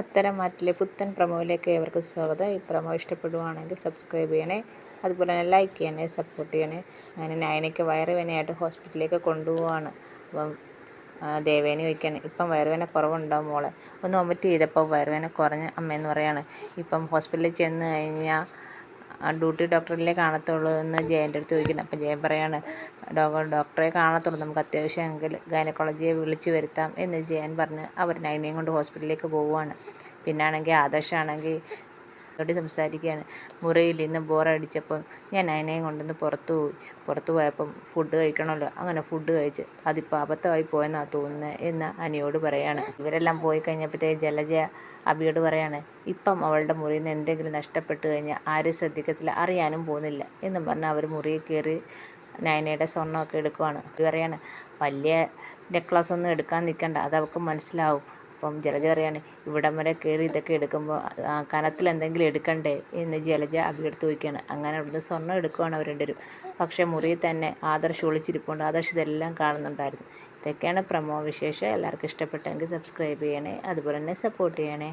പത്തരമാറ്റിലെ പുത്തൻ പ്രൊമോയിലേക്ക് ഏവർക്കും സ്വാഗതം. ഈ പ്രൊമോ ഇഷ്ടപ്പെടുവാണെങ്കിൽ സബ്സ്ക്രൈബ് ചെയ്യണേ, അതുപോലെ തന്നെ ലൈക്ക് ചെയ്യണേ, സപ്പോർട്ട് ചെയ്യണേ. അങ്ങനെ നയനയ്ക്ക് വയറുവേദനയായിട്ട് ഹോസ്പിറ്റലിലേക്ക് കൊണ്ടുപോവാണ്. അപ്പം ദേവേനി ചോദിക്കുകയാണ്, ഇപ്പം വയറുവേദന കുറവുണ്ടാവും മോളെ, ഒന്ന് വൊമിറ്റ് ചെയ്തപ്പോൾ വയറുവേദന കുറഞ്ഞ അമ്മയെന്ന് പറയാണ്. ഇപ്പം ഹോസ്പിറ്റലിൽ ചെന്ന് കഴിഞ്ഞാൽ ഡ്യൂട്ടി ഡോക്ടറിലേ കാണത്തുള്ളൂ എന്ന് ജയൻ്റെ അടുത്ത് ചോദിക്കുന്നത്. അപ്പം ജയൻ പറയാണ്, ഡോക്ടറെ കാണത്തുള്ളൂ, നമുക്ക് അത്യാവശ്യമെങ്കിൽ ഗൈനക്കോളജിയെ വിളിച്ചു വരുത്താം എന്ന് ജയൻ പറഞ്ഞ് അവർ നൈനയും കൊണ്ട് ഹോസ്പിറ്റലിലേക്ക് പോവുകയാണ്. പിന്നാണെങ്കിൽ ആദർശാണെങ്കിൽ സംസാരിക്കുകയാണ്. മുറിയിൽ ഇന്ന് ബോറടിച്ചപ്പം ഞാൻ നൈനയും കൊണ്ടൊന്ന് പുറത്തു പോയപ്പം ഫുഡ് കഴിക്കണമല്ലോ, അങ്ങനെ ഫുഡ് കഴിച്ച് അതിപ്പോൾ അബദ്ധമായി പോയെന്നാണ് തോന്നുന്നത് എന്ന് അനിയോട് പറയാണ്. ഇവരെല്ലാം പോയി കഴിഞ്ഞപ്പോഴത്തേക്ക് ജലജ അബിയോട് പറയാണ്, ഇപ്പം അവളുടെ മുറിയിൽ നിന്ന് എന്തെങ്കിലും നഷ്ടപ്പെട്ട് കഴിഞ്ഞാൽ ആരും ശ്രദ്ധിക്കത്തില്ല, അറിയാനും പോകുന്നില്ല എന്നും പറഞ്ഞാൽ അവർ മുറിയിൽ കയറി നയനയുടെ സ്വർണ്ണമൊക്കെ എടുക്കുവാണ്. ഇത് പറയാണ്, വലിയ നെക്ലസ് ഒന്നും എടുക്കാൻ നിൽക്കണ്ട, അത് അവൾക്ക് മനസ്സിലാവും. അപ്പം ജലജ പറയാണ്, ഇവിടം വരെ കയറി ഇതൊക്കെ എടുക്കുമ്പോൾ കനത്തിൽ എന്തെങ്കിലും എടുക്കണ്ടേ എന്ന് ജലജ അഭിയെടുത്ത് ചോദിക്കുകയാണ്. അങ്ങനെ അവിടുന്ന് സ്വർണ്ണം എടുക്കുവാണ് അവർ രണ്ടുപേരും. പക്ഷേ മുറിയിൽ തന്നെ ആദർശ് ഒളിച്ചിരിപ്പുണ്ട്. ആദർശ് ഇതെല്ലാം കാണുന്നുണ്ടായിരുന്നു. ഇതൊക്കെയാണ് പ്രമോ വിശേഷം. എല്ലാവർക്കും ഇഷ്ടപ്പെട്ടെങ്കിൽ സബ്സ്ക്രൈബ് ചെയ്യണേ, അതുപോലെ തന്നെ സപ്പോർട്ട് ചെയ്യണേ.